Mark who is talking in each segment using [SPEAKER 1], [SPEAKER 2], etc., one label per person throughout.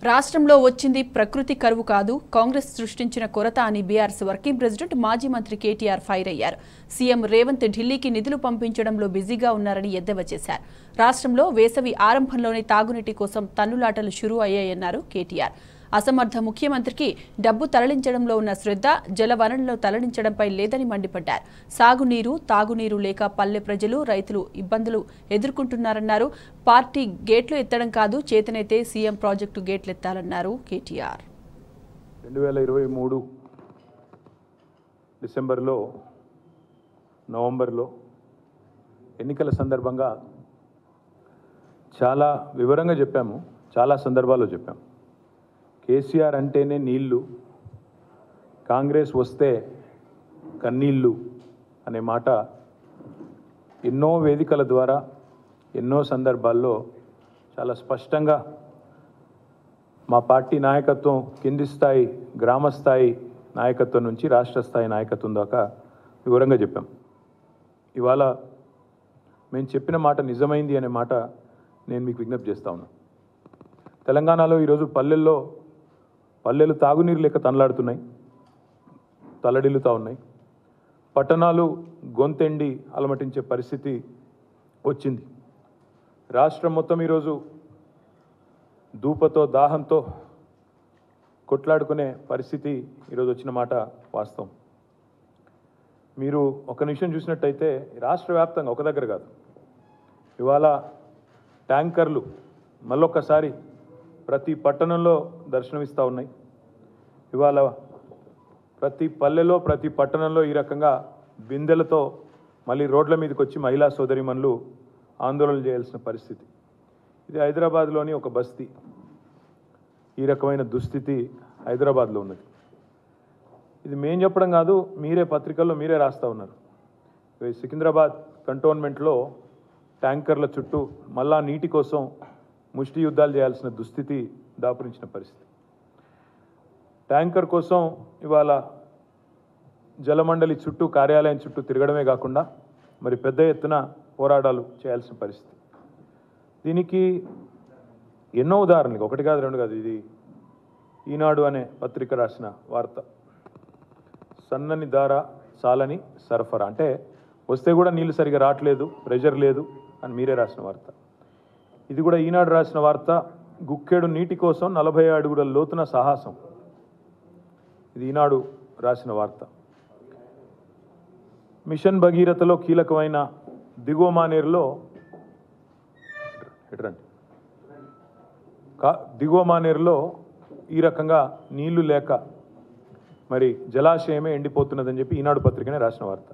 [SPEAKER 1] రాష్ట్రంలో వచ్చింది ప్రకృతి కరువు కాదు, కాంగ్రెస్ సృష్టించిన కొరత అని బీఆర్ఎస్ వర్కింగ్ ప్రెసిడెంట్ మాజీ మంత్రి కేటీఆర్ ఫైర్ అయ్యారు. సీఎం రేవంత్ ఢిల్లీకి నిధులు పంపించడంలో బిజీగా ఉన్నారని ఎద్దేవా చేశారు. రాష్ట్రంలో వేసవి ఆరంభంలోనే తాగునీటి కోసం తన్నులాటలు షురూ అయ్యాయన్నారు కేటీఆర్. అసమర్థ ముఖ్యమంత్రికి డబ్బు తరలించడంలో ఉన్న శ్రద్ధ జలవనరులను తరలించడంపై లేదని మండిపడ్డారు. సాగునీరు, తాగునీరు లేక పల్లె ప్రజలు, రైతులు ఇబ్బందులు ఎదుర్కొంటున్నారన్నారు. పార్టీ గేట్లు ఎత్తడం కాదు, చేతనైతే సీఎం ప్రాజెక్టు గేట్లు ఎత్తాలన్నారు కేటీఆర్.
[SPEAKER 2] 2023 డిసెంబర్లో, నవంబర్లో ఎన్నికల సందర్భంగా చాలా వివరంగా చెప్పాము, చాలా సందర్భాల్లో చెప్పాము. కేసీఆర్ అంటేనే నీళ్లు, కాంగ్రెస్ వస్తే కన్నీళ్ళు అనే మాట ఎన్నో వేదికల ద్వారా ఎన్నో సందర్భాల్లో చాలా స్పష్టంగా మా పార్టీ నాయకత్వం కింది స్థాయి, గ్రామ స్థాయి నాయకత్వం నుంచి రాష్ట్ర స్థాయి నాయకత్వం దాకా వివరంగా చెప్పాం. ఇవాళ మేము చెప్పిన మాట నిజమైంది అనే మాట నేను మీకు విజ్ఞప్తి చేస్తా ఉన్నాను. తెలంగాణలో ఈరోజు పల్లెలు తాగునీరు లేక తనలాడుతున్నాయి, తల్లడిల్లుతూ ఉన్నాయి. పట్టణాలు గొంతెండి అలమటించే పరిస్థితి వచ్చింది. రాష్ట్రం మొత్తం ఈరోజు దూపతో, దాహంతో కొట్లాడుకునే పరిస్థితి ఈరోజు వచ్చిన మాట వాస్తవం. మీరు ఒక నిమిషం చూసినట్టయితే రాష్ట్ర వ్యాప్తంగా ఒక దగ్గర కాదు, ఇవాళ ట్యాంకర్లు మళ్ళొక్కసారి ప్రతి పట్టణంలో దర్శనమిస్తూ ఉన్నాయి. ఇవాళ ప్రతి పల్లెలో, ప్రతి పట్టణంలో ఈ రకంగా బిందెలతో మళ్ళీ రోడ్ల మీదకి వచ్చి మహిళా సోదరిమణులు ఆందోళన చేయాల్సిన పరిస్థితి. ఇది హైదరాబాద్లోని ఒక బస్తీ. ఈ రకమైన దుస్థితి హైదరాబాద్లో ఉన్నది. ఇది మేము చెప్పడం కాదు, మీరే పత్రికల్లో మీరే రాస్తూ ఉన్నారు. సికింద్రాబాద్ కంటోన్మెంట్లో ట్యాంకర్ల చుట్టూ మళ్ళా నీటి కోసం ముష్టి యుద్ధాలు చేయాల్సిన దుస్థితి దాపురించిన పరిస్థితి. ట్యాంకర్ కోసం ఇవాళ జలమండలి చుట్టూ, కార్యాలయం చుట్టూ తిరగడమే కాకుండా మరి పెద్ద ఎత్తున పోరాటాలు చేయాల్సిన పరిస్థితి. దీనికి ఎన్నో ఉదాహరణలు, ఒకటి కాదు రెండు కాదు. ఇది ఈనాడు అనే పత్రిక రాసిన వార్త. సన్నని దార సాలని సరఫరా, అంటే వస్తే కూడా నీళ్ళు సరిగా రావట్లేదు, ప్రెషర్ లేదు అని మీరే రాసిన వార్త. ఇది కూడా ఈనాడు రాసిన వార్త. గుక్కెడు నీటి కోసం 40 అడుగుల లోతున సాహసం. ఇది ఈనాడు రాసిన వార్త. మిషన్ భగీరథలో కీలకమైన దిగువ మానేరులో ఈ రకంగా నీళ్లు లేక మరి జలాశయమే ఎండిపోతున్నదని చెప్పి ఈనాడు పత్రికనే రాసిన వార్త.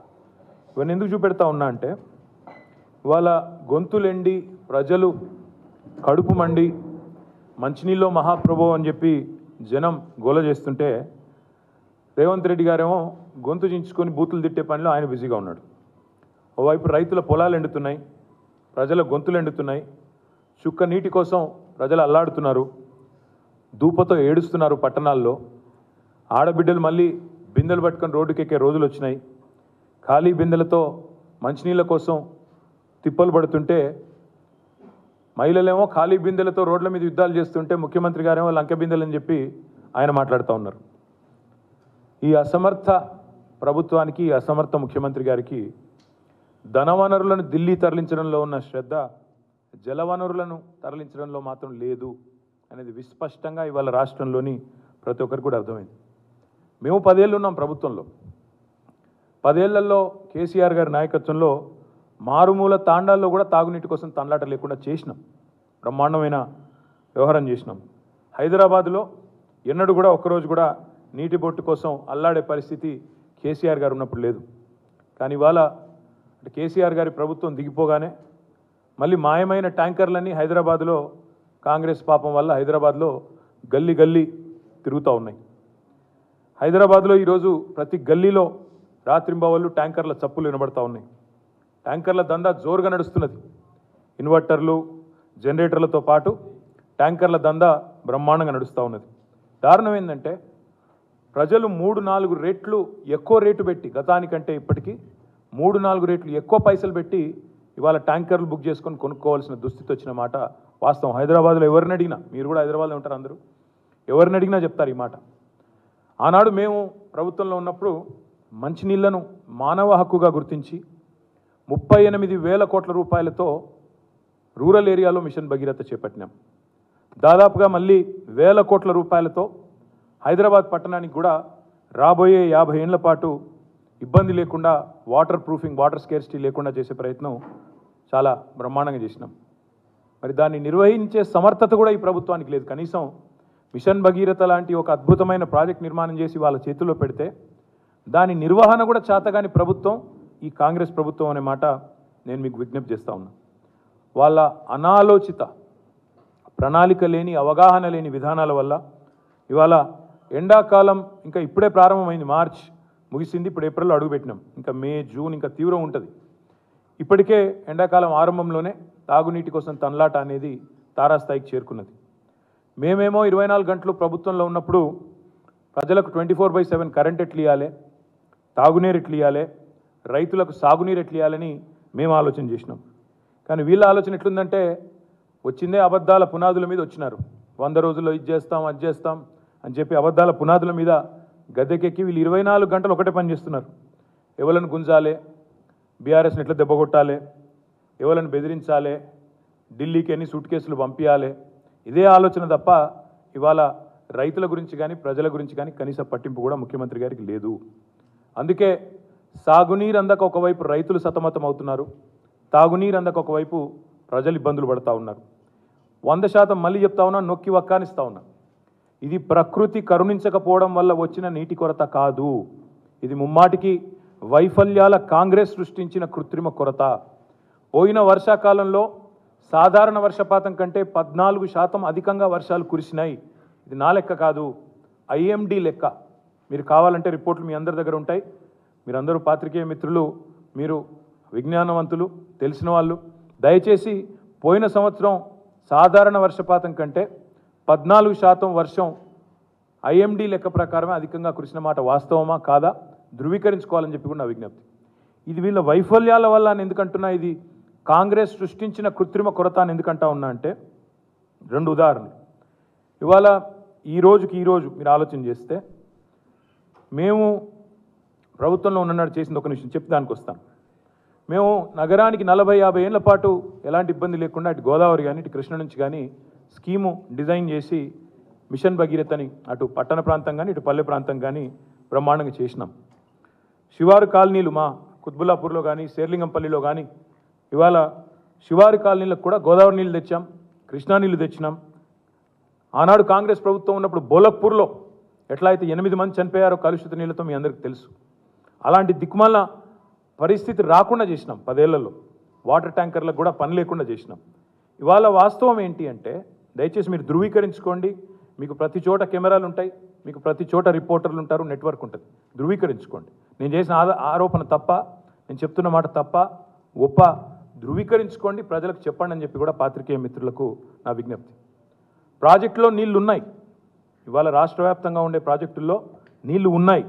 [SPEAKER 2] ఇవన్నీ ఎందుకు చూపెడతా ఉన్నా అంటే, ఇవాళ గొంతులెండి ప్రజలు కడుపు మండి మంచినీళ్ళు మహాప్రభు అని చెప్పి జనం గోల చేస్తుంటే, రేవంత్ రెడ్డి గారేమో గొంతు చించుకొని బూతులు తిట్టే పనిలో ఆయన బిజీగా ఉన్నాడు. ఓవైపు రైతుల పొలాలు ఎండుతున్నాయి, ప్రజల గొంతులు ఎండుతున్నాయి, చుక్క నీటి కోసం ప్రజలు అల్లాడుతున్నారు, దూపతో ఏడుస్తున్నారు పట్టణాల్లో. ఆడబిడ్డలు మళ్ళీ బిందెలు పట్టుకొని రోడ్డుకెక్కే రోజులు వచ్చినాయి. ఖాళీ బిందెలతో మంచినీళ్ళ కోసం తిప్పలు పడుతుంటే, మహిళలేమో ఖాళీ బిందెలతో రోడ్ల మీద యుద్ధాలు చేస్తుంటే, ముఖ్యమంత్రి గారేమో లంకె బిందెలని చెప్పి ఆయన మాట్లాడుతూ ఉన్నారు. ఈ అసమర్థ ప్రభుత్వానికి, ఈ అసమర్థ ముఖ్యమంత్రి గారికి ధనవనరులను ఢిల్లీ తరలించడంలో ఉన్న శ్రద్ధ జలవనరులను తరలించడంలో మాత్రం లేదు అనేది విస్పష్టంగా ఇవాళ రాష్ట్రంలోని ప్రతి ఒక్కరికి కూడా అర్థమైంది. మేము 10 ఏళ్ళు ఉన్నాం ప్రభుత్వంలో. 10 ఏళ్లలో కేసీఆర్ గారి నాయకత్వంలో మారుమూల తాండాల్లో కూడా తాగునీటి కోసం తనలాట లేకుండా చేసినాం. బ్రహ్మాండమైన వ్యవహారం చేసినాం. హైదరాబాద్లో ఎన్నడూ కూడా ఒక్కరోజు కూడా నీటి బొట్టు కోసం అల్లాడే పరిస్థితి కేసీఆర్ గారు ఉన్నప్పుడు లేదు. కానీ ఇవాళ కేసీఆర్ గారి ప్రభుత్వం దిగిపోగానే మళ్ళీ మాయమైన ట్యాంకర్లన్నీ హైదరాబాద్లో కాంగ్రెస్ పాపం వల్ల హైదరాబాద్లో గల్లీ గల్లీ తిరుగుతూ ఉన్నాయి. హైదరాబాద్లో ఈరోజు ప్రతి గల్లీలో రాత్రింబవళ్ళు ట్యాంకర్ల చప్పులు వినబడతా ఉన్నాయి. ట్యాంకర్ల దందా జోరుగా నడుస్తున్నది. ఇన్వర్టర్లు, జనరేటర్లతో పాటు ట్యాంకర్ల దందా బ్రహ్మాండంగా నడుస్తూ ఉన్నది. దారుణం ఏంటంటే, ప్రజలు 3-4 రెట్లు ఎక్కువ రేటు పెట్టి, గతానికంటే ఇప్పటికీ 3-4 రెట్లు ఎక్కువ పైసలు పెట్టి ఇవాళ ట్యాంకర్లు బుక్ చేసుకొని కొనుక్కోవాల్సిన దుస్థితి వచ్చిన మాట వాస్తవం. హైదరాబాద్లో ఎవరిని అడిగినా, మీరు కూడా హైదరాబాద్లో ఉంటారు అందరూ, ఎవరిని అడిగినా చెప్తారు ఈ మాట. ఆనాడు మేము ప్రభుత్వంలో ఉన్నప్పుడు మంచినీళ్లను మానవ హక్కుగా గుర్తించి 38,000 కోట్ల రూపాయలతో రూరల్ ఏరియాలో మిషన్ భగీరథ చేపట్టినాం. దాదాపుగా మళ్ళీ 1,000 కోట్ల రూపాయలతో హైదరాబాద్ పట్టణానికి కూడా రాబోయే 50 ఏళ్ల పాటు ఇబ్బంది లేకుండా వాటర్ ప్రూఫింగ్, వాటర్ స్కేర్సిటీ లేకుండా చేసే ప్రయత్నం చాలా బ్రహ్మాండంగా చేసినాం. మరి దాన్ని నిర్వహించే సమర్థత కూడా ఈ ప్రభుత్వానికి లేదు. కనీసం మిషన్ భగీరథ లాంటి ఒక అద్భుతమైన ప్రాజెక్ట్ నిర్మాణం చేసి వాళ్ళ చేతుల్లో పెడితే దాని నిర్వహణ కూడా చేతగాని ప్రభుత్వం ఈ కాంగ్రెస్ ప్రభుత్వం అనే మాట నేను మీకు విజ్ఞప్తి చేస్తా ఉన్నా. వాళ్ళ అనాలోచిత, ప్రణాళిక లేని, అవగాహన లేని విధానాల వల్ల ఇవాళ ఎండాకాలం ఇంకా ఇప్పుడే ప్రారంభమైంది. మార్చ్ ముగిసింది, ఇప్పుడు ఏప్రిల్లో అడుగుపెట్టినాం. ఇంకా మే, జూన్ ఇంకా తీవ్రం ఉంటుంది. ఇప్పటికే ఎండాకాలం ఆరంభంలోనే తాగునీటి కోసం తన్లాట అనేది తారాస్థాయికి చేరుకున్నది. మేమేమో 24 గంటలు ప్రభుత్వంలో ఉన్నప్పుడు ప్రజలకు 24/7 కరెంట్ ఎట్లు ఇవ్వాలి, తాగునీరు ఎట్లు ఇవ్వాలి, రైతులకు సాగునీరు ఎట్లు ఇవ్వాలని మేము ఆలోచన చేసినాం. కానీ వీళ్ళ ఆలోచన ఎట్లుందంటే వచ్చిందే అబద్ధాల పునాదుల మీద వచ్చినారు. 100 రోజుల్లో ఇది చేస్తాం, అది చేస్తాం అని చెప్పి అబద్ధాల పునాదుల మీద గద్దెకెక్కి వీళ్ళు 24 గంటలు ఒకటే పని చేస్తున్నారు. ఎవరిని గుంజాలి, బీఆర్ఎస్ని ఎట్లా దెబ్బకొట్టాలి, ఎవరిని బెదిరించాలి, ఢిల్లీకి ఎన్ని సూట్ కేసులు పంపించాలి, ఇదే ఆలోచన తప్ప ఇవాళ రైతుల గురించి కానీ ప్రజల గురించి కానీ కనీస పట్టింపు కూడా ముఖ్యమంత్రి గారికి లేదు. అందుకే సాగునీరు అందక ఒకవైపు రైతులు సతమతం అవుతున్నారు, తాగునీరు అందక ఒకవైపు ప్రజలు ఇబ్బందులు పడుతూ ఉన్నారు. 100% మళ్ళీ చెప్తా ఉన్నా, నొక్కి వక్కానిస్తా ఉన్నా, ఇది ప్రకృతి కరుణించకపోవడం వల్ల వచ్చిన నీటి కొరత కాదు. ఇది ముమ్మాటికి వైఫల్యాల కాంగ్రెస్ సృష్టించిన కృత్రిమ కొరత. పోయిన వర్షాకాలంలో సాధారణ వర్షపాతం కంటే 14% అధికంగా వర్షాలు కురిసినాయి. ఇది నా లెక్క కాదు, ఐఎండి లెక్క. మీరు కావాలంటే రిపోర్ట్లు మీ అందరి దగ్గర ఉంటాయి. మీరందరూ పాత్రికేయ మిత్రులు, మీరు విజ్ఞానవంతులు, తెలిసిన వాళ్ళు, దయచేసి పోయిన సంవత్సరం సాధారణ వర్షపాతం కంటే 14% వర్షం ఐఎండి లెక్క ప్రకారమే అధికంగా కురిసిన మాట వాస్తవమా కాదా ధృవీకరించుకోవాలని చెప్పి కూడా నా విజ్ఞప్తి. ఇది వీళ్ళ వైఫల్యాల వల్ల అని ఎందుకంటున్నా, ఇది కాంగ్రెస్ సృష్టించిన కృత్రిమ కొరత అని ఎందుకంటా ఉన్నా అంటే 2 ఉదాహరణలు. ఇవాళ ఈ రోజు మీరు ఆలోచన చేస్తే మేము ప్రభుత్వంలో ఉన్ననాడు చేసింది ఒక నిమిషం చెప్పి దానికి వస్తాను. మేము నగరానికి 40-50 ఏళ్ల పాటు ఎలాంటి ఇబ్బంది లేకుండా అటు గోదావరి కానీ ఇటు కృష్ణ నుంచి కానీ స్కీము డిజైన్ చేసి మిషన్ భగీరథని అటు పట్టణ ప్రాంతం కానీ ఇటు పల్లె ప్రాంతం కానీ బ్రహ్మాండంగా చేసినాం. శివారు కాలనీలు మా కుత్బుల్లాపూర్లో కానీ శేర్లింగంపల్లిలో కానీ ఇవాళ శివారు కాలనీలకు కూడా గోదావరి నీళ్ళు తెచ్చాం, కృష్ణా నీళ్ళు తెచ్చినాం. ఆనాడు కాంగ్రెస్ ప్రభుత్వం ఉన్నప్పుడు బోలక్పూర్లో ఎట్లా అయితే 8 మంది చనిపోయారో కలుషిత నీళ్ళతో మీ అందరికీ తెలుసు. అలాంటి దిక్కుమాల పరిస్థితి రాకుండా చేసినాం. 10 ఏళ్లలో వాటర్ ట్యాంకర్లకు కూడా పని లేకుండా చేసినాం. ఇవాళ వాస్తవం ఏంటి అంటే, దయచేసి మీరు ధృవీకరించుకోండి. మీకు ప్రతి చోట కెమెరాలు ఉంటాయి, మీకు ప్రతి చోట రిపోర్టర్లు ఉంటారు, నెట్వర్క్ ఉంటుంది. ధృవీకరించుకోండి. నేను చేసిన ఆరోపణ తప్ప, నేను చెప్తున్న మాట తప్ప ఒప్ప ధృవీకరించుకోండి, ప్రజలకు చెప్పండి అని చెప్పి కూడా పాత్రికేయ మిత్రులకు నా విజ్ఞప్తి. ప్రాజెక్టులో నీళ్లు ఉన్నాయి. ఇవాళ రాష్ట్ర వ్యాప్తంగా ఉండే ప్రాజెక్టుల్లో నీళ్లు ఉన్నాయి,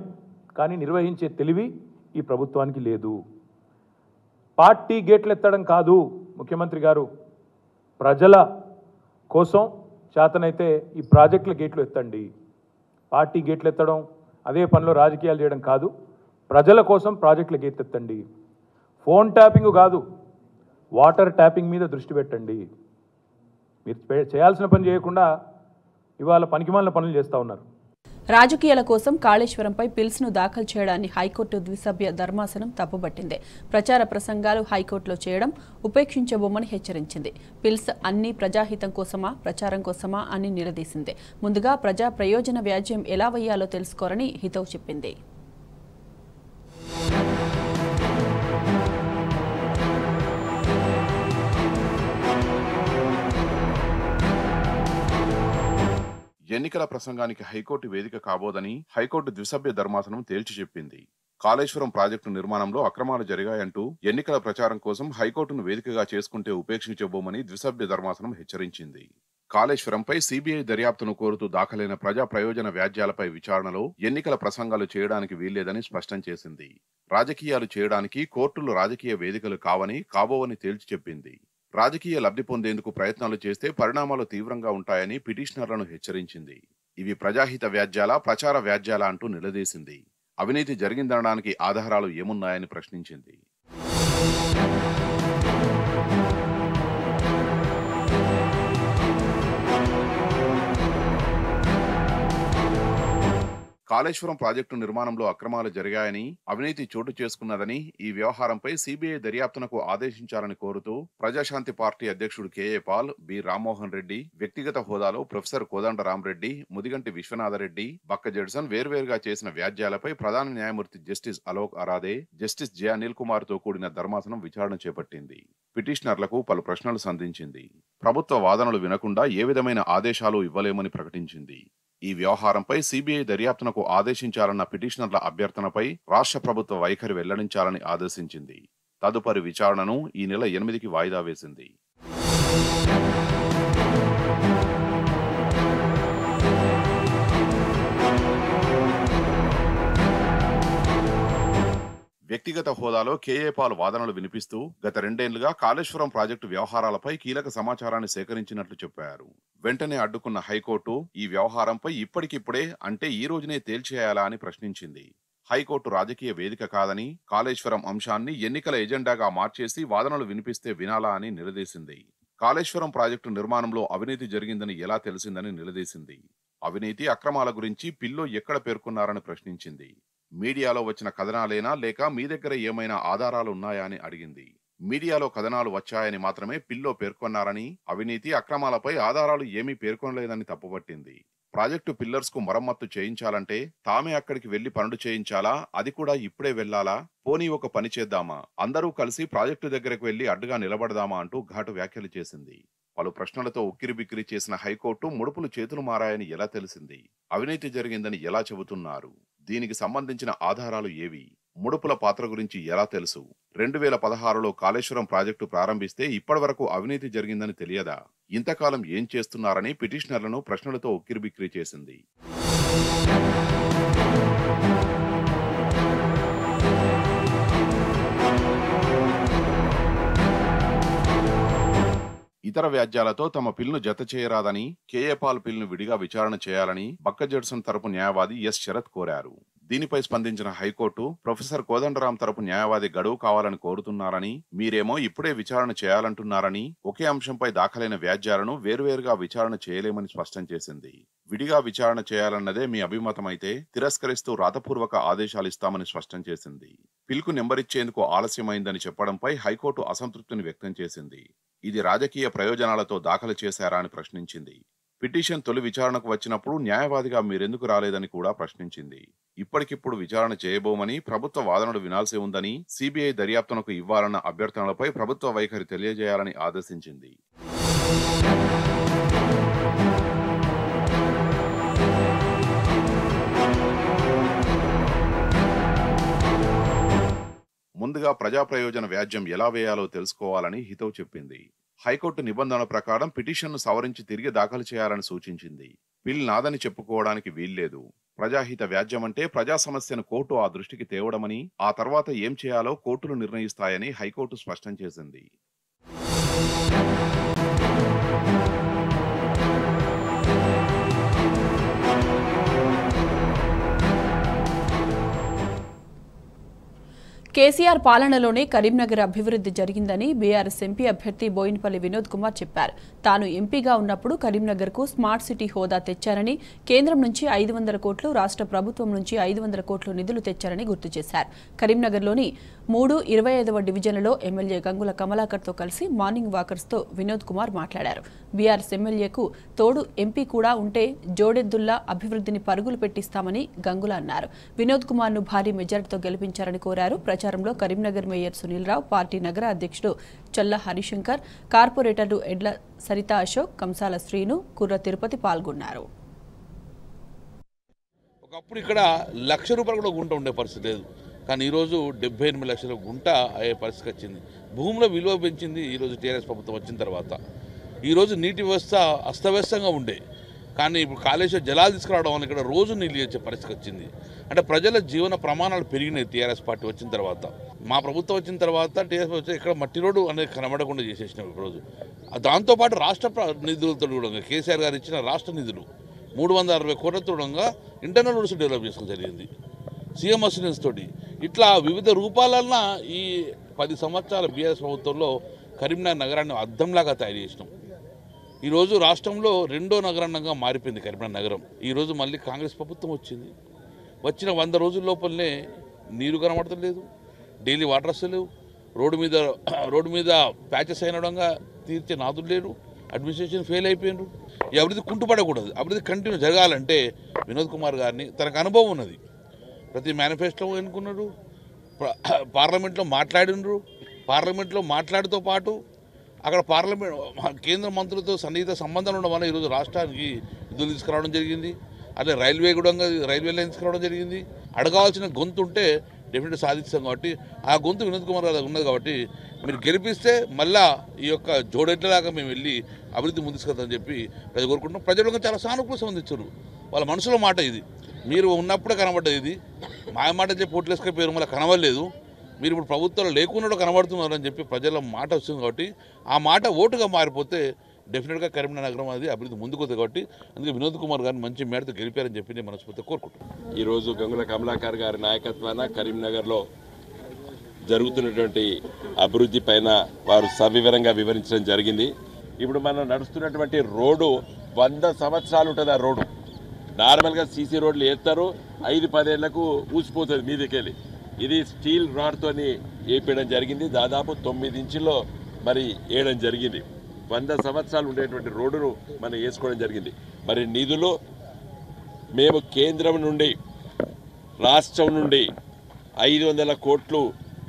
[SPEAKER 2] కానీ నిర్వహించే తెలివి ఈ ప్రభుత్వానికి లేదు. పార్టీ గేట్లు ఎత్తడం కాదు ముఖ్యమంత్రి గారు, ప్రజల కోసం చేతనైతే ఈ ప్రాజెక్టుల గేట్లు ఎత్తండి. పార్టీ గేట్లు ఎత్తడం, అదే పనిలో రాజకీయాలు చేయడం కాదు. ప్రజల కోసం ప్రాజెక్టుల గేట్లు ఎత్తండి. ఫోన్ ట్యాపింగ్ కాదు, వాటర్ ట్యాపింగ్ మీద దృష్టి పెట్టండి. మీరు చేయాల్సిన పని చేయకుండా ఇవాళ పనికిమాలిన పనులు చేస్తూ ఉన్నారు.
[SPEAKER 1] రాజకీయాల కోసం కాళేశ్వరంపై పిల్స్ను దాఖలు చేయడాన్ని హైకోర్టు ద్విసభ్య ధర్మాసనం తప్పుపట్టింది. ప్రచార ప్రసంగాలు హైకోర్టులో చేయడం ఉపేక్షించబోమని హెచ్చరించింది. పిల్స్ అన్ని ప్రజాహితం కోసమా, ప్రచారం కోసమా అని నిలదీసింది. ముందుగా ప్రజా ప్రయోజన వ్యాజ్యం ఎలా వేయాలో తెలుసుకోరని హితవు చెప్పింది.
[SPEAKER 3] ఎన్నికల ప్రసంగానికి హైకోర్టు వేదిక కాబోదని హైకోర్టు ద్విసభ్య ధర్మాసనం తేల్చి చెప్పింది. కాళేశ్వరం ప్రాజెక్టు నిర్మాణంలో అక్రమాలు జరిగాయంటూ ఎన్నికల ప్రచారం కోసం హైకోర్టును వేదికగా చేసుకుంటే ఉపేక్షించబోమని ద్విసభ్య ధర్మాసనం హెచ్చరించింది. కాళేశ్వరంపై సిబిఐ దర్యాప్తును కోరుతూ దాఖలైన ప్రజా ప్రయోజన వ్యాజ్యాలపై విచారణలో ఎన్నికల ప్రసంగాలు చేయడానికి వీల్లేదని స్పష్టం చేసింది. రాజకీయాలు చేయడానికి కోర్టులు రాజకీయ వేదికలు కావని కాబోవని తేల్చి చెప్పింది. రాజకీయ లబ్ధి పొందేందుకు ప్రయత్నాలు చేస్తే పరిణామాలు తీవ్రంగా ఉంటాయని పిటిషనర్లను హెచ్చరించింది. ఇవి ప్రజాహిత వ్యాజ్యాల, ప్రచార వ్యాజ్యాల అంటూ నిలదీసింది. అవినీతి జరిగిందనడానికి ఆధారాలు ఏమున్నాయని ప్రశ్నించింది. కాళేశ్వరం ప్రాజెక్టు నిర్మాణంలో అక్రమాలు జరిగాయని, అవినీతి చోటు చేసుకున్నదని, ఈ వ్యవహారంపై సిబిఐ దర్యాప్తునకు ఆదేశించాలని కోరుతూ ప్రజాశాంతి పార్టీ అధ్యక్షుడు కేఏ పాల్, బి రామ్మోహన్ రెడ్డి, వ్యక్తిగత హోదాలో ప్రొఫెసర్ కోదండరాంరెడ్డి, ముదిగంటి విశ్వనాథరెడ్డి, బక్క జడ్సన్ వేర్వేరుగా చేసిన వ్యాజ్యాలపై ప్రధాన న్యాయమూర్తి justice Alok Aradhe, justice J Anil Kumar తో కూడిన ధర్మాసనం విచారణ చేపట్టింది. పిటిషనర్లకు పలు ప్రశ్నలు సంధించింది. ప్రభుత్వ వాదనలు వినకుండా ఏ విధమైన ఆదేశాలు ఇవ్వలేమని ప్రకటించింది. ఈ వ్యవహారంపై సిబిఐ దర్యాప్తునకు ఆదేశించాలన్న పిటిషనర్ల అభ్యర్థనపై రాష్ట్ర ప్రభుత్వ వైఖరి వెల్లడించాలని ఆదేశించింది. తదుపరి విచారణను ఈ నెల 8కి వాయిదా వేసింది. వ్యక్తిగత హోదాలో కేఏ పాల్ వాదనలు వినిపిస్తూ గత 2 ఏళ్లుగా కాళేశ్వరం ప్రాజెక్టు వ్యవహారాలపై కీలక సమాచారాన్ని సేకరించినట్లు చెప్పారు. వెంటనే అడ్డుకున్న హైకోర్టు ఈ వ్యవహారంపై ఇప్పటికిప్పుడే అంటే ఈ రోజునే తేల్చేయాలా అని ప్రశ్నించింది. హైకోర్టు రాజకీయ వేదిక కాదని, కాళేశ్వరం అంశాన్ని ఎన్నికల ఎజెండాగా మార్చేసి వాదనలు వినిపిస్తే వినాలా అని నిలదీసింది. కాళేశ్వరం ప్రాజెక్టు నిర్మాణంలో అవినీతి జరిగిందని ఎలా తెలిసిందని నిలదీసింది. అవినీతి అక్రమాల గురించి పిల్లో ఎక్కడ పేర్కొన్నారని ప్రశ్నించింది. మీడియాలో వచ్చిన కథనాలేనా లేక మీ దగ్గర ఏమైనా ఆధారాలు ఉన్నాయా అని అడిగింది. మీడియాలో కథనాలు వచ్చాయని మాత్రమే పిల్లో పేర్కొన్నారని, అవినీతి అక్రమాలపై ఆధారాలు ఏమీ పేర్కొనలేదని తప్పుపట్టింది. ప్రాజెక్టు పిల్లర్స్ కు మరమ్మత్తు చేయించాలంటే తామే అక్కడికి వెళ్లి పనులు చేయించాలా, అది కూడా ఇప్పుడే వెళ్లాలా, పోనీ ఒక పని చేద్దామా, అందరూ కలిసి ప్రాజెక్టు దగ్గరకు వెళ్లి అడ్డుగా నిలబడదామా అంటూ ఘాటు వ్యాఖ్యలు చేసింది. పలు ప్రశ్నలతో ఉక్కిరిబిక్కిరి చేసిన హైకోర్టు ముడుపులు చేతులు మారాయని ఎలా తెలిసింది, అవినీతి జరిగిందని ఎలా చెబుతున్నారు, దీనికి సంబంధించిన ఆధారాలు ఏవి, ముడుపుల పాత్ర గురించి ఎలా తెలుసు, 2016లో కాళేశ్వరం ప్రాజెక్టు ప్రారంభిస్తే ఇప్పటి వరకు అవినీతి జరిగిందని తెలియదా, ఇంతకాలం ఏం చేస్తున్నారని పిటిషనర్లను ప్రశ్నలతో ఉక్కిరిబిక్కిరి చేసింది. ఇతర వ్యాజ్యాలతో తమ పిల్ను జత చేయరాదని, కేఏ పాల్ పిల్ను విడిగా విచారణ చేయాలని బక్క జడ్సన్ తరపు న్యాయవాది ఎస్ శరత్ కోరారు. దీనిపై స్పందించిన హైకోర్టు ప్రొఫెసర్ కోదండరాం తరపు న్యాయవాది గడువు కావాలని కోరుతున్నారని, మీరేమో ఇప్పుడే విచారణ చేయాలంటున్నారని, ఒకే అంశంపై దాఖలైన వ్యాజ్యాలను వేర్వేరుగా విచారణ చేయలేమని స్పష్టం చేసింది. విడిగా విచారణ చేయాలన్నదే మీ అభిమతమైతే తిరస్కరిస్తూ రాతపూర్వక ఆదేశాలు ఇస్తామని స్పష్టం చేసింది. పిల్కు నెంబరిచ్చేందుకు ఆలస్యమైందని చెప్పడంపై హైకోర్టు అసంతృప్తిని వ్యక్తం చేసింది. ఇది రాజకీయ ప్రయోజనాలతో దాఖలు చేశారా అని ప్రశ్నించింది. పిటిషన్ తొలి విచారణకు వచ్చినప్పుడు న్యాయవాదిగా మీరెందుకు రాలేదని కూడా ప్రశ్నించింది. ఇప్పటికిప్పుడు విచారణ చేయబోమని, ప్రభుత్వ వాదనలు వినాల్సి ఉందని, సిబిఐ దర్యాప్తునకు ఇవ్వాలన్న అభ్యర్థనలపై ప్రభుత్వ వైఖరి తెలియజేయాలని ఆదేశించింది. ముందుగా ప్రజా ప్రయోజన వ్యాజ్యం ఎలా వేయాలో తెలుసుకోవాలని హితవు చెప్పింది. హైకోర్టు నిబంధనల ప్రకారం పిటిషన్ను సవరించి తిరిగి దాఖలు చేయాలని సూచించింది. పిల్ నాదని చెప్పుకోవడానికి వీల్లేదు. ప్రజాహిత వ్యాజ్యమంటే ప్రజా సమస్యను కోర్టు ఆ దృష్టికి తేవడమని, ఆ తర్వాత ఏం చేయాలో కోర్టులు నిర్ణయిస్తాయని హైకోర్టు స్పష్టం చేసింది.
[SPEAKER 1] కేసీఆర్ పాలనలోనే కరీంనగర్ అభివృద్ధి జరిగిందని బీఆర్ఎస్ ఎంపీ అభ్యర్థి బోయినపల్లి వినోద్ కుమార్ చెప్పారు. తాను ఎంపీగా ఉన్నప్పుడు కరీంనగర్కు స్మార్ట్ సిటీ హోదా తెచ్చారని, కేంద్రం నుంచి 500 కోట్లు, రాష్ట్ర ప్రభుత్వం నుంచి 500 కోట్లు నిధులు తెచ్చారని గుర్తు చేశారు. కరీంనగర్లోని 3/25వ డివిజన్లలో ఎమ్మెల్యే గంగుల కమలాకర్తో కలిసి మార్నింగ్ వాకర్స్తో వినోద్ కుమార్ మాట్లాడారు. బీఆర్ఎస్ ఎమ్మెల్యేకు తోడు ఎంపీ కూడా ఉంటే జోడెద్దుల్లా అభివృద్ధిని పరుగులు పెట్టిస్తామని గంగుల అన్నారు. వినోద్ కుమార్ను భారీ మెజార్టీతో గెలిపించారని కోరారు. ప్రచారంలో కరీంనగర్ మేయర్ సునీల్ రావు, పార్టీ నగర అధ్యక్షుడు చల్ల హరిశంకర్, కార్పొరేటర్లు ఎడ్ల సరిత అశోక్, కంసాల శ్రీను, కుర్ర తిరుపతి పాల్గొన్నారు.
[SPEAKER 4] ఒకప్పుడు ఇక్కడ ₹1,00,000 కూడా గుంట ఉండే పరిస్థితి లేదు, కానీ ఈరోజు 78 లక్షల గుంట అయ్యే పరిస్థితి వచ్చింది. భూముల విలువ పెంచింది ఈరోజు టీఆర్ఎస్ ప్రభుత్వం వచ్చిన తర్వాత. ఈరోజు నీటి వ్యవస్థ అస్తవ్యస్తంగా ఉండే, కానీ ఇప్పుడు కాళేశ్వరం జలాలు తీసుకురావడం వల్ల ఇక్కడ రోజు నీళ్ళు ఇచ్చే పరిస్థితి వచ్చింది. అంటే ప్రజల జీవన ప్రమాణాలు పెరిగినాయి టీఆర్ఎస్ పార్టీ వచ్చిన తర్వాత. మా ప్రభుత్వం వచ్చిన తర్వాత టీఆర్ఎస్ వచ్చి ఇక్కడ మట్టి రోడ్డు అనేది కనబడకుండా చేసేసినాం ఈరోజు. దాంతోపాటు రాష్ట్ర నిధులతో కూడా కేసీఆర్ గారు ఇచ్చిన రాష్ట్ర నిధులు 360 కోట్లతో ఇంటర్నల్ రోడ్స్ డెవలప్ చేసుకోవడం జరిగింది సీఎం అసిస్టెన్స్ తోటి. ఇట్లా వివిధ రూపాలన్నా ఈ 10 సంవత్సరాల బీఆర్ఎస్ ప్రభుత్వంలో కరీంనగర్ నగరాన్ని అద్దంలాగా తయారు చేసినాం. ఈరోజు రాష్ట్రంలో 2వ నగరంగా మారిపోయింది కరీంనగర్ నగరం. ఈరోజు మళ్ళీ కాంగ్రెస్ ప్రభుత్వం వచ్చింది. వచ్చిన 100 రోజుల లోపలనే నీరు కనబడతలేదు, డైలీ వాటర్ వస్తలేవు, రోడ్డు మీద ప్యాచెస్ అయినడంగా తీర్చే నాదులు లేరు, అడ్మినిస్ట్రేషన్ ఫెయిల్ అయిపోయినారు. ఈ అభివృద్ధి కుంటుపడకూడదు, అభివృద్ధి కంటిన్యూ జరగాలంటే వినోద్ కుమార్ గారిని తనకు అనుభవం ఉన్నది, ప్రతి మేనిఫెస్టో ఎన్నుకున్నారు, పార్లమెంట్లో మాట్లాడినరు, పార్లమెంట్లో మాట్లాడుతూ పాటు అక్కడ కేంద్ర మంత్రులతో సన్నిహిత సంబంధాలు ఉండడం వల్ల ఈరోజు రాష్ట్రానికి నిధులు తీసుకురావడం జరిగింది. అదే రైల్వే లైన్ తీసుకురావడం జరిగింది. అడగాల్సిన గొంతు ఉంటే డెఫినెట్గా సాధిస్తాం కాబట్టి ఆ గొంతు వినోద్ కుమార్ గారు ఉన్నది కాబట్టి మీరు గెలిపిస్తే మళ్ళా ఈ యొక్క జోడెట్లలాగా మేము వెళ్ళి అభివృద్ధి ముందుకెళ్తామని చెప్పి ప్రజలు కోరుకుంటున్నాం. ప్రజలు చాలా సానుకూల స్పందించారు. వాళ్ళ మనసులో మాట ఇది. మీరు ఉన్నప్పుడే కనబడ్డది, ఇది మా మాట చెప్పి ఓట్లేసుకపోయారు, మళ్ళీ కనబడలేదు. మీరు ఇప్పుడు ప్రభుత్వంలో లేకుండా కనబడుతున్నారని చెప్పి ప్రజల మాట వస్తుంది కాబట్టి ఆ మాట ఓటుగా మారిపోతే డెఫినెట్గా కరీంనగర్ నగరం అది అభివృద్ధి ముందుకు వస్తుంది కాబట్టి అందుకే వినోద్ కుమార్ గారిని మంచి మేడతో గెలిపారని చెప్పి నేను మనస్ఫూర్తిగా కోరుకుంటున్నాను.
[SPEAKER 5] ఈరోజు గంగుల కమలాకర్ గారి నాయకత్వాన కరీంనగర్లో జరుగుతున్నటువంటి అభివృద్ధి పైన వారు సవివరంగా వివరించడం జరిగింది. ఇప్పుడు మనం నడుస్తున్నటువంటి రోడ్డు 100 సంవత్సరాలు ఉంటుంది. ఆ రోడ్డు నార్మల్గా సీసీ రోడ్లు వేస్తారు, 5-10 ఏళ్లకు ఊసిపోతుంది మీదకెళ్ళి. ఇది స్టీల్ రాడ్తో వేయడం జరిగింది. దాదాపు 9 ఇంచుల్లో మరి వేయడం జరిగింది. 100 సంవత్సరాలు ఉండేటువంటి రోడ్డును మనం వేసుకోవడం జరిగింది. మరి నిధులు మేము కేంద్రం నుండి రాష్ట్రం నుండి 500 కోట్లు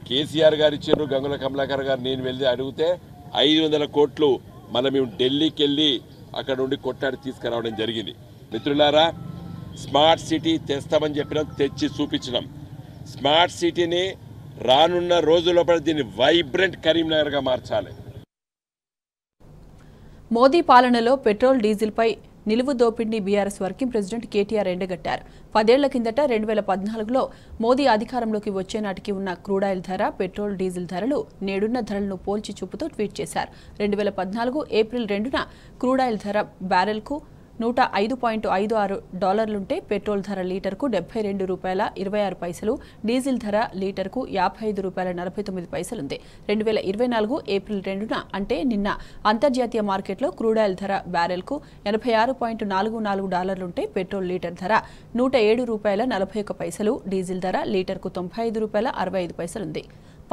[SPEAKER 5] కేసీఆర్ గారు ఇచ్చారు. గంగుల కమలాకర్ గారు నేను వెళ్ళి అడిగితే 500 కోట్లు మేము ఢిల్లీకి వెళ్ళి అక్కడ నుండి కొట్టాడి తీసుకురావడం జరిగింది. మిత్రులారా, స్మార్ట్ సిటీ తెస్తామని చెప్పినాం, తెచ్చి చూపించినాం. స్మార్ట్ సిటీని రానున్న రోజుల్లో దీన్ని వైబ్రెంట్ కరీంనగర్గా మార్చాలి.
[SPEAKER 1] మోదీ పాలనలో పెట్రోల్ డీజిల్పై నిలువు దోపిడీని బీఆర్ఎస్ వర్కింగ్ ప్రెసిడెంట్ కేటీఆర్ ఎండగట్టారు. 10 ఏళ్ల కిందట 2014లో మోదీ అధికారంలోకి వచ్చే నాటికి ఉన్న క్రూడాయిల్ ధర, పెట్రోల్ డీజిల్ ధరలు నేడున్న ధరలను పోల్చి చూపుతూ ట్వీట్ చేశారు. 2014 ఏప్రిల్ 2న క్రూడాయిల్ ధర బ్యారెల్కు $105.56 పెట్రోల్ ధర లీటర్కు $72.26, డీజిల్ ధర లీటర్కు $55.49 ఉంది. 2024 ఏప్రిల్ 2న అంటే నిన్న అంతర్జాతీయ మార్కెట్లో క్రూడాయిల్ ధర బ్యారెల్కు $86.44 పెట్రోల్ లీటర్ ధర $107.41, డీజిల్ ధర లీటర్కు $95.65 ఉంది.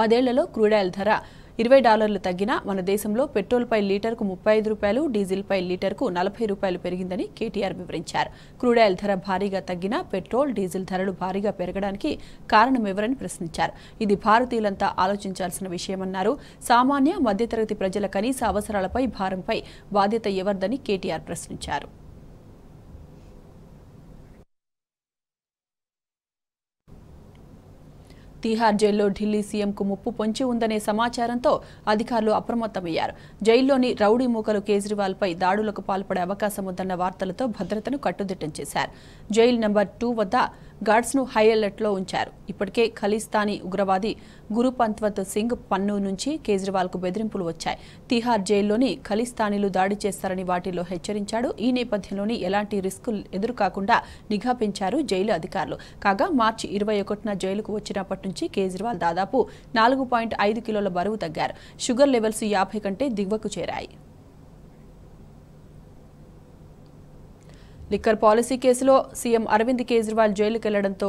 [SPEAKER 1] 10 ఏళ్లలో క్రూడాయిల్ ధర $20 తగ్గినా మన దేశంలో పెట్రోల్పై లీటర్కు $35, డీజిల్పై లీటర్కు $40 పెరిగిందని కేటీఆర్ వివరించారు. క్రూడాయిల్ ధర భారీగా తగ్గినా పెట్రోల్, డీజిల్ ధరలు భారీగా పెరగడానికి కారణమెవరని ప్రశ్నించారు. ఇది భారతీయులంతా ఆలోచించాల్సిన విషయమన్నారు. సామాన్య, మధ్యతరగతి ప్రజల కనీస అవసరాలపై భారంపై బాధ్యత ఎవరిదని కేటీఆర్ ప్రశ్నించారు. తిహార్ జైల్లో ఢిల్లీ సీఎంకు ముప్పు పొంచి ఉందనే సమాచారంతో అధికారులు అప్రమత్తమయ్యారు. జైల్లోని రౌడీ మూకలు కేజ్రీవాల్పై దాడులకు పాల్పడే అవకాశం ఉందన్న వార్తలతో భద్రతను కట్టుదిట్టం చేశారు. జైలు నెంబర్ 2 వద్ద గార్డ్స్ను హై అలర్ట్లో ఉంచారు. ఇప్పటికే ఖలిస్తానీ ఉగ్రవాది గురుపంత్వత్ సింగ్ పన్ను నుంచి కేజ్రీవాల్కు బెదిరింపులు వచ్చాయి. తిహార్ జైల్లోని ఖలిస్తానీలు దాడి చేస్తారని వాటిలో హెచ్చరించాడు. ఈ నేపథ్యంలోని ఎలాంటి రిస్కులు ఎదురుకాకుండా నిఘా పెంచారు జైలు అధికారులు. కాగా మార్చి 21న జైలుకు వచ్చినప్పటి నుంచి కేజ్రీవాల్ దాదాపు 4.5 కిలోల బరువు తగ్గారు. షుగర్ లెవెల్స్ 50 కంటే దిగువకు చేరాయి. లిక్కర్ పాలసీ కేసులో సీఎం అరవింద్ కేజ్రీవాల్ జైలుకు వెళ్లడంతో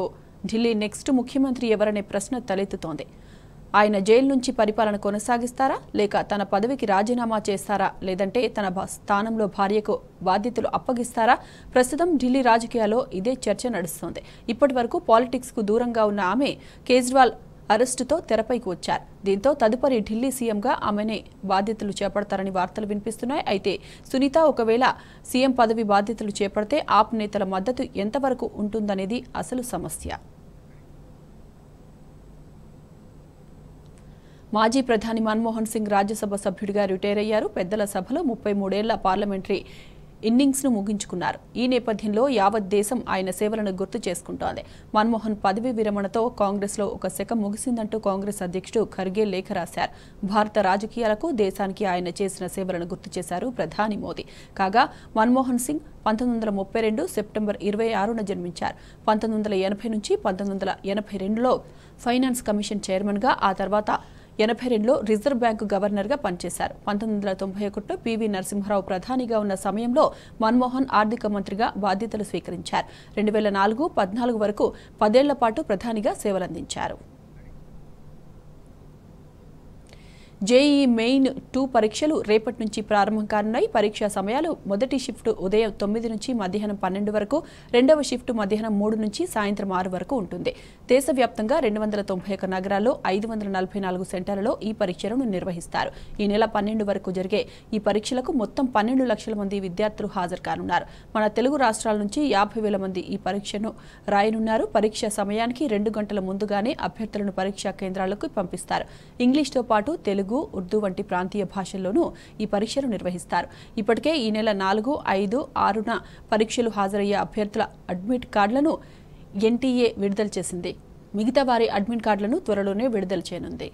[SPEAKER 1] ఢిల్లీ నెక్స్ట్ ముఖ్యమంత్రి ఎవరనే ప్రశ్న తలెత్తుతోంది. ఆయన జైలు నుంచి పరిపాలన కొనసాగిస్తారా, లేక తన పదవికి రాజీనామా చేస్తారా, లేదంటే తన స్థానంలో భార్యకు బాధ్యతలు అప్పగిస్తారా? ప్రస్తుతం ఢిల్లీ రాజకీయాల్లో ఇదే చర్చ నడుస్తోంది. ఇప్పటి వరకు పాలిటిక్స్కు దూరంగా ఉన్న ఆమె కేజ్రీవాల్ అరెస్టుతో తెరపైకి వచ్చారు. దీంతో తదుపరి ఢిల్లీ సీఎంగా ఆమెనే బాధ్యతలు చేపడతారని వార్తలు వినిపిస్తున్నాయి. అయితే సునీత ఒకవేళ సీఎం పదవి బాధ్యతలు చేపడితే ఆప్ నేతల మద్దతు ఎంతవరకు ఉంటుందనేది అసలు సమస్య. మాజీ ప్రధాని మన్మోహన్ సింగ్ రాజ్యసభ సభ్యుడిగా రిటైర్ అయ్యారు. పెద్దల సభలో 33 ఏళ్ల పార్లమెంటరీ ఇన్నింగ్స్ను ముగించుకున్నారు. ఈ నేపథ్యంలో యావత్ దేశం ఆయన సేవలను గుర్తు చేసుకుంటోంది. మన్మోహన్ పదవీ విరమణతో కాంగ్రెస్లో ఒక శకం ముగిసిందంటూ కాంగ్రెస్ అధ్యక్షుడు ఖర్గే లేఖ రాశారు. భారత రాజకీయాలకు, దేశానికి ఆయన చేసిన సేవలను గుర్తు చేశారు ప్రధాని మోదీ. కాగా మన్మోహన్ సింగ్ 1932 సెప్టెంబర్ 26న జన్మించారు. 1980 నుంచి 1982లో ఫైనాన్స్ కమిషన్ చైర్మన్గా, ఆ తర్వాత 82లో రిజర్వ్ బ్యాంకు గవర్నర్గా పనిచేశారు. 1991లో పివి నరసింహారావు ప్రధానిగా ఉన్న సమయంలో మన్మోహన్ ఆర్థిక మంత్రిగా బాధ్యతలు స్వీకరించారు. 2004-14 వరకు 10 ఏళ్ల పాటు ప్రధానిగా సేవలందించారు. జేఈఈ మెయిన్ 2 పరీక్షలు రేపటి నుంచి ప్రారంభం కానున్నాయి. పరీక్షా సమయాలు మొదటి షిఫ్ట్ ఉదయం 9 నుంచి మధ్యాహ్నం 12 వరకు, రెండవ షిఫ్ట్ మధ్యాహ్నం 3 నుంచి సాయంత్రం 6 వరకు ఉంటుంది. దేశవ్యాప్తంగా 291 నగరాల్లో 544 సెంటర్లలో ఈ పరీక్షలను నిర్వహిస్తారు. ఈ నెల 12 వరకు జరిగే ఈ పరీక్షలకు మొత్తం 12 లక్షల మంది విద్యార్థులు హాజరు కానున్నారు. మన తెలుగు రాష్ట్రాల నుంచి 50,000 మంది ఈ పరీక్షను రాయనున్నారు. పరీక్ష సమయానికి 2 గంటల ముందుగానే అభ్యర్థులను పరీక్షా కేంద్రాలకు పంపిస్తారు. ఇంగ్లీష్తో పాటు తెలుగు, ఉర్దూ వంటి ప్రాంతీయ భాషల్లోనూ ఈ పరీక్షలు నిర్వహిస్తారు. ఇప్పటికే ఈ నెల 4, 5, 6న పరీక్షలు హాజరయ్యే అభ్యర్థుల అడ్మిట్ కార్డులను ఎన్టీఏ విడుదల చేసింది. మిగతా వారి అడ్మిట్ కార్డులను త్వరలోనే విడుదల చేయనుంది.